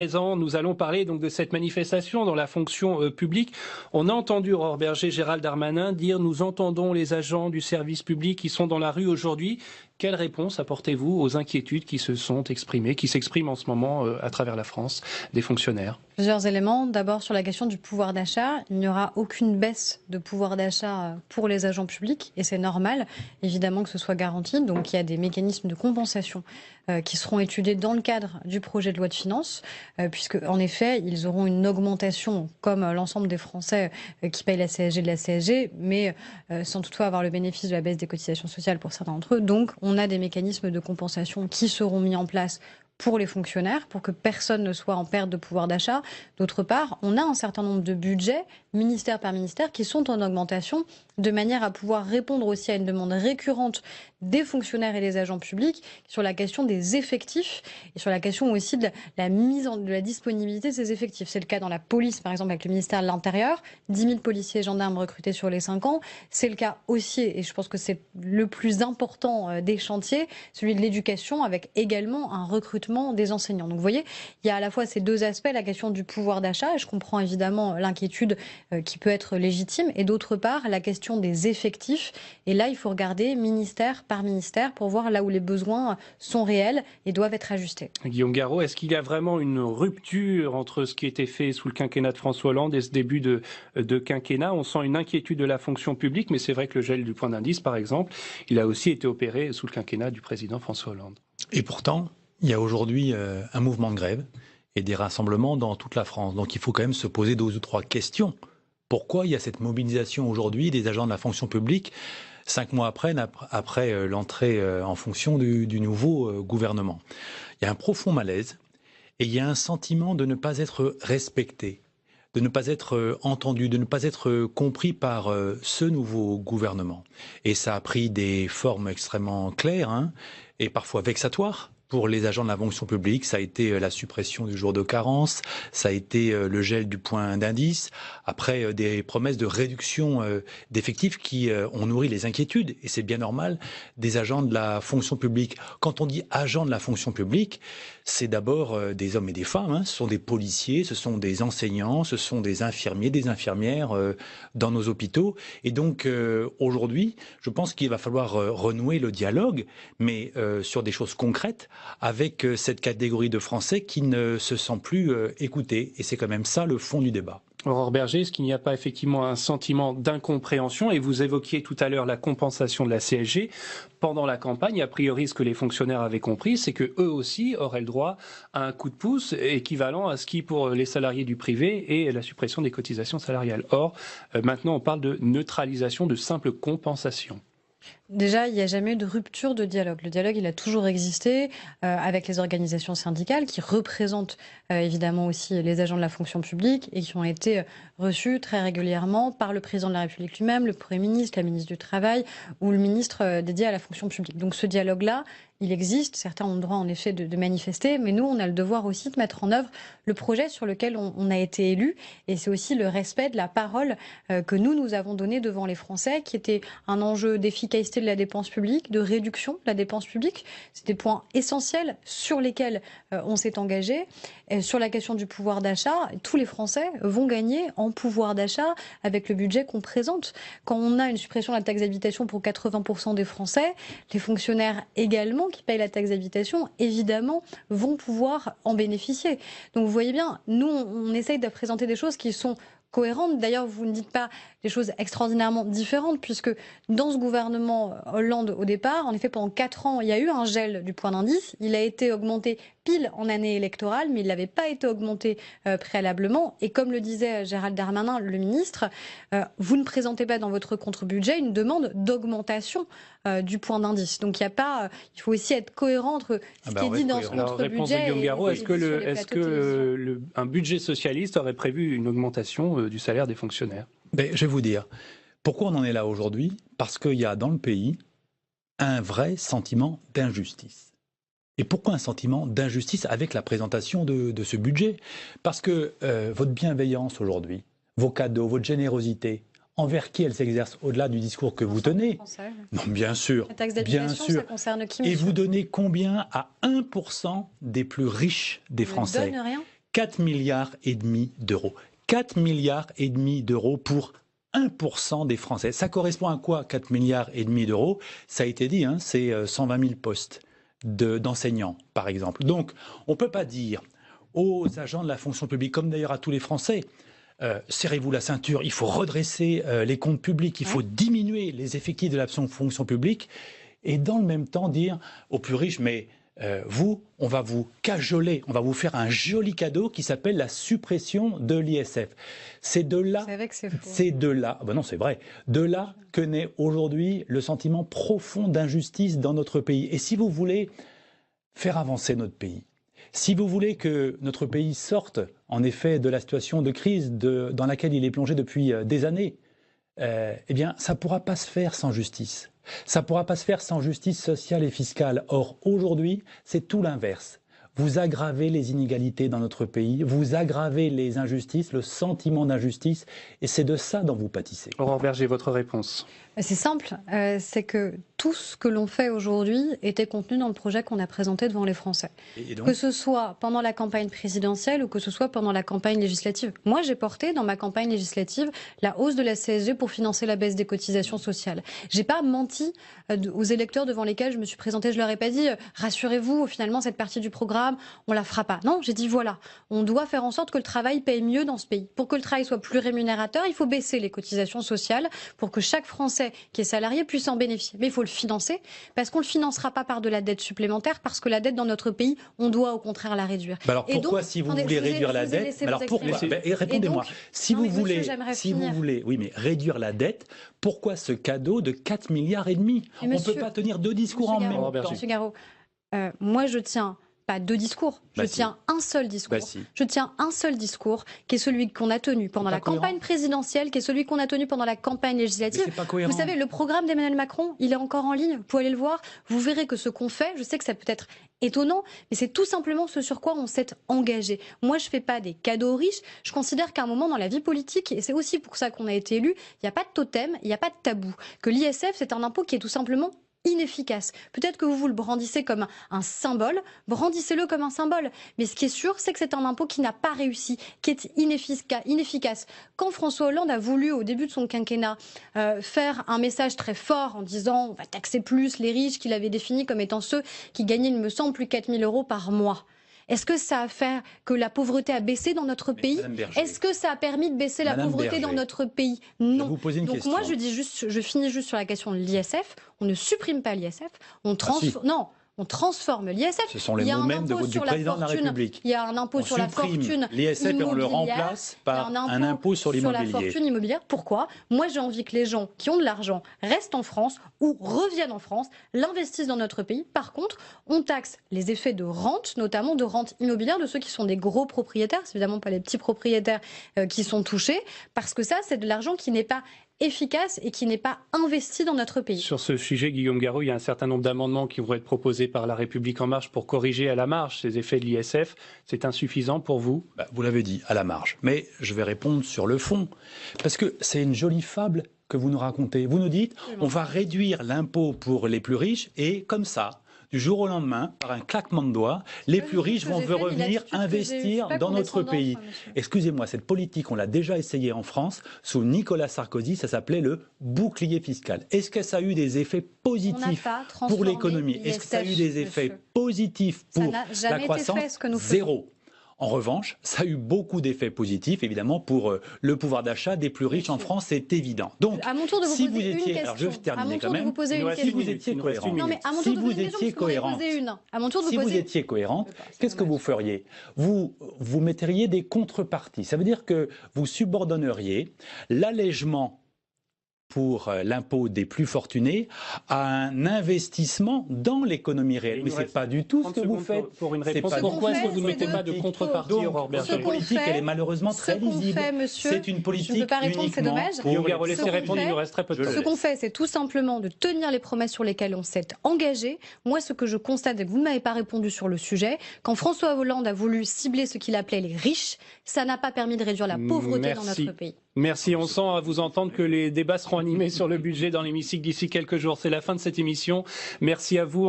Présent, nous allons parler donc de cette manifestation dans la fonction publique. On a entendu Aurore Bergé, Gérald Darmanin dire: nous entendons les agents du service public qui sont dans la rue aujourd'hui. Quelle réponse apportez-vous aux inquiétudes qui se sont exprimées, qui s'expriment en ce moment à travers la France, des fonctionnaires? Plusieurs éléments. D'abord, sur la question du pouvoir d'achat, il n'y aura aucune baisse de pouvoir d'achat pour les agents publics et c'est normal, évidemment, que ce soit garanti. Donc, il y a des mécanismes de compensation qui seront étudiés dans le cadre du projet de loi de finances, puisque, en effet, ils auront une augmentation, comme l'ensemble des Français qui payent la CSG de la CSG, mais sans toutefois avoir le bénéfice de la baisse des cotisations sociales pour certains d'entre eux. Donc, on a des mécanismes de compensation qui seront mis en place pour les fonctionnaires, pour que personne ne soit en perte de pouvoir d'achat. D'autre part, on a un certain nombre de budgets, ministère par ministère, qui sont en augmentation, de manière à pouvoir répondre aussi à une demande récurrente des fonctionnaires et des agents publics sur la question des effectifs et sur la question aussi de la de la disponibilité de ces effectifs. C'est le cas dans la police, par exemple, avec le ministère de l'Intérieur, 10 000 policiers et gendarmes recrutés sur les 5 ans. C'est le cas aussi, et je pense que c'est le plus important des chantiers, celui de l'éducation, avec également un recrutement des enseignants. Donc vous voyez, il y a à la fois ces deux aspects, la question du pouvoir d'achat, et je comprends évidemment l'inquiétude qui peut être légitime, et d'autre part, la question des effectifs. Et là, il faut regarder ministère par ministère pour voir là où les besoins sont réels et doivent être ajustés. Guillaume Garot, est-ce qu'il y a vraiment une rupture entre ce qui était fait sous le quinquennat de François Hollande et ce début de quinquennat? On sent une inquiétude de la fonction publique, mais c'est vrai que le gel du point d'indice, par exemple, il a aussi été opéré sous le quinquennat du président François Hollande. Et pourtant, il y a aujourd'hui un mouvement de grève et des rassemblements dans toute la France. Donc il faut quand même se poser 2 ou 3 questions. Pourquoi il y a cette mobilisation aujourd'hui des agents de la fonction publique 5 mois après l'entrée en fonction du nouveau gouvernement? Il y a un profond malaise et il y a un sentiment de ne pas être respecté, de ne pas être entendu, de ne pas être compris par ce nouveau gouvernement. Et ça a pris des formes extrêmement claires et parfois vexatoires. Pour les agents de la fonction publique, ça a été la suppression du jour de carence, ça a été le gel du point d'indice, après des promesses de réduction d'effectifs qui ont nourri les inquiétudes, et c'est bien normal, des agents de la fonction publique. Quand on dit agents de la fonction publique, c'est d'abord des hommes et des femmes, ce sont des policiers, ce sont des enseignants, ce sont des infirmiers, des infirmières dans nos hôpitaux. Et donc aujourd'hui, je pense qu'il va falloir renouer le dialogue, mais sur des choses concrètes, avec cette catégorie de Français qui ne se sent plus écoutés. Et c'est quand même ça le fond du débat. Aurore Bergé, est-ce qu'il n'y a pas effectivement un sentiment d'incompréhension? Et vous évoquiez tout à l'heure la compensation de la CSG. Pendant la campagne, a priori, ce que les fonctionnaires avaient compris, c'est qu'eux aussi auraient le droit à un coup de pouce équivalent à ce qui, pour les salariés du privé, est la suppression des cotisations salariales. Or, maintenant, on parle de neutralisation, de simple compensation. Déjà, il n'y a jamais eu de rupture de dialogue. Le dialogue, il a toujours existé avec les organisations syndicales qui représentent évidemment aussi les agents de la fonction publique et qui ont été reçus très régulièrement par le président de la République lui-même, le Premier ministre, la ministre du Travail ou le ministre dédié à la fonction publique. Donc ce dialogue-là, il existe. Certains ont le droit en effet de manifester, mais nous, on a le devoir aussi de mettre en œuvre le projet sur lequel on a été élu. Et c'est aussi le respect de la parole que nous avons donnée devant les Français, qui était un enjeu d'efficacité de la dépense publique, de réduction de la dépense publique. C'est des points essentiels sur lesquels on s'est engagé. Sur la question du pouvoir d'achat, tous les Français vont gagner en pouvoir d'achat avec le budget qu'on présente. Quand on a une suppression de la taxe d'habitation pour 80% des Français, les fonctionnaires également qui payent la taxe d'habitation, évidemment, vont pouvoir en bénéficier. Donc vous voyez bien, nous, on essaye de présenter des choses qui sont cohérentes. D'ailleurs, vous ne dites pas des choses extraordinairement différentes, puisque dans ce gouvernement Hollande, au départ, en effet, pendant 4 ans, il y a eu un gel du point d'indice. Il a été augmenté pile en année électorale, mais il n'avait pas été augmenté préalablement. Et comme le disait Gérald Darmanin, le ministre, vous ne présentez pas dans votre contre-budget une demande d'augmentation du point d'indice. Donc il faut aussi être cohérent entre ce qui est dit dans ce contre-budget et est-ce que un budget socialiste aurait prévu une augmentation du salaire des fonctionnaires? Je vais vous dire, pourquoi on en est là aujourd'hui? Parce qu'il y a dans le pays un vrai sentiment d'injustice. Et pourquoi un sentiment d'injustice avec la présentation de ce budget? Parce que votre bienveillance aujourd'hui, vos cadeaux, votre générosité, envers qui elle s'exerce au-delà du discours que vous tenez? Non, bien sûr. La taxe d'habitation, ça concerne qui? Et vous donnez combien à 1% des plus riches des Français? Ne donne rien. 4 milliards et demi d'euros. 4 milliards et demi d'euros pour 1% des Français. Ça correspond à quoi, 4 milliards et demi d'euros? Ça a été dit, hein, c'est 120 000 postes d'enseignants, par exemple. Donc, on ne peut pas dire aux agents de la fonction publique, comme d'ailleurs à tous les Français, serrez-vous la ceinture, il faut redresser les comptes publics, il faut diminuer les effectifs de la fonction publique, et dans le même temps dire aux plus riches, mais vous, on va vous cajoler, on va vous faire un joli cadeau qui s'appelle la suppression de l'ISF. C'est de là, ben non c'est vrai, de là que naît aujourd'hui le sentiment profond d'injustice dans notre pays. Et si vous voulez faire avancer notre pays, si vous voulez que notre pays sorte en effet de la situation de crise dans laquelle il est plongé depuis des années, eh bien ça ne pourra pas se faire sans justice. Ça ne pourra pas se faire sans justice sociale et fiscale. Or, aujourd'hui, c'est tout l'inverse. Vous aggravez les inégalités dans notre pays, vous aggravez les injustices, le sentiment d'injustice, et c'est de ça dont vous pâtissez. Aurore Bergé, votre réponse? C'est simple, c'est que tout ce que l'on fait aujourd'hui était contenu dans le projet qu'on a présenté devant les Français. Et donc, que ce soit pendant la campagne présidentielle ou que ce soit pendant la campagne législative. Moi, j'ai porté dans ma campagne législative la hausse de la CSG pour financer la baisse des cotisations sociales. J'ai pas menti aux électeurs devant lesquels je me suis présentée. Je leur ai pas dit rassurez-vous, finalement cette partie du programme, on la fera pas. Non, j'ai dit voilà, on doit faire en sorte que le travail paye mieux dans ce pays. Pour que le travail soit plus rémunérateur, il faut baisser les cotisations sociales pour que chaque Français qui est salarié puisse en bénéficier. Mais il faut le financer parce qu'on ne le financera pas par de la dette supplémentaire parce que la dette dans notre pays, on doit au contraire la réduire. Bah alors pourquoi, si vous voulez réduire la dette, alors pourquoi, répondez-moi, si vous voulez, oui mais réduire la dette, pourquoi ce cadeau de 4 milliards et demi? On ne peut pas tenir deux discours en même temps. Monsieur Garot, moi je tiens pas deux discours, je tiens un seul discours. Je tiens un seul discours qui est celui qu'on a tenu pendant la campagne présidentielle, qui est celui qu'on a tenu pendant la campagne législative. Vous savez, le programme d'Emmanuel Macron, il est encore en ligne, vous pouvez aller le voir. Vous verrez que ce qu'on fait, je sais que ça peut être étonnant, mais c'est tout simplement ce sur quoi on s'est engagé. Moi, je ne fais pas des cadeaux aux riches. Je considère qu'à un moment dans la vie politique, et c'est aussi pour ça qu'on a été élu, il n'y a pas de totem, il n'y a pas de tabou. Que l'ISF, c'est un impôt qui est tout simplement inefficace. Peut-être que vous le brandissez comme un symbole, brandissez-le comme un symbole. Mais ce qui est sûr, c'est que c'est un impôt qui n'a pas réussi, qui est inefficace. Quand François Hollande a voulu, au début de son quinquennat, faire un message très fort en disant on va taxer plus les riches, qu'il avait définis comme étant ceux qui gagnaient, il me semble, plus de 4 000 € par mois. Est-ce que ça a fait que la pauvreté a baissé dans notre pays? Est-ce que ça a permis de baisser la pauvreté dans notre pays? Non. Je vous pose une question. Moi, je finis juste sur la question de l'ISF. On ne supprime pas l'ISF. On transforme. Non. On transforme l'ISF. Ce sont les mots mêmes du président de la République. Il y a un impôt sur la fortune l'ISF et on le remplace par un impôt sur l'immobilier. Sur la fortune immobilière. Pourquoi? Moi, j'ai envie que les gens qui ont de l'argent restent en France ou reviennent en France, l'investissent dans notre pays. Par contre, on taxe les effets de rente, notamment de rente immobilière de ceux qui sont des gros propriétaires. C'est évidemment pas les petits propriétaires qui sont touchés, parce que ça, c'est de l'argent qui n'est pas efficace et qui n'est pas investi dans notre pays. Sur ce sujet, Guillaume Garot, il y a un certain nombre d'amendements qui vont être proposés par La République En Marche pour corriger à la marge ces effets de l'ISF. C'est insuffisant pour vous? Vous l'avez dit, à la marge. Mais je vais répondre sur le fond. Parce que c'est une jolie fable que vous nous racontez. Vous nous dites, on va réduire l'impôt pour les plus riches et comme ça, du jour au lendemain, par un claquement de doigts, les plus riches vont revenir investir dans notre pays. Excusez-moi, cette politique, on l'a déjà essayée en France, sous Nicolas Sarkozy, ça s'appelait le bouclier fiscal. Est-ce que ça a eu des effets positifs pour l'économie? Est-ce que ça a eu des effets positifs pour la croissance? Zéro. En revanche, ça a eu beaucoup d'effets positifs, évidemment, pour le pouvoir d'achat des plus riches en France, c'est évident. Donc, à mon tour de vous si poser vous étiez, une alors je vais terminer quand même, si vous étiez cohérente, qu'est-ce que vous feriez? Vous metteriez des contreparties. Ça veut dire que vous subordonneriez l'allègement pour l'impôt des plus fortunés à un investissement dans l'économie réelle. Mais ce n'est pas du tout ce que vous faites. Pour une réponse, pourquoi est-ce que vous ne mettez pas de contrepartie, Aurore Bergé? Cette politique, elle est malheureusement très lisible. C'est une politique uniquement pour... Guillaume Garot, laissez répondre, il nous reste très peu de temps. Ce qu'on fait, c'est tout simplement de tenir les promesses sur lesquelles on s'est engagé. Moi, ce que je constate, et vous ne m'avez pas répondu sur le sujet, quand François Hollande a voulu cibler ce qu'il appelait les riches, ça n'a pas permis de réduire la pauvreté dans notre pays. Merci, on sent à vous entendre que les débats seront animés sur le budget dans l'hémicycle d'ici quelques jours. C'est la fin de cette émission. Merci à vous.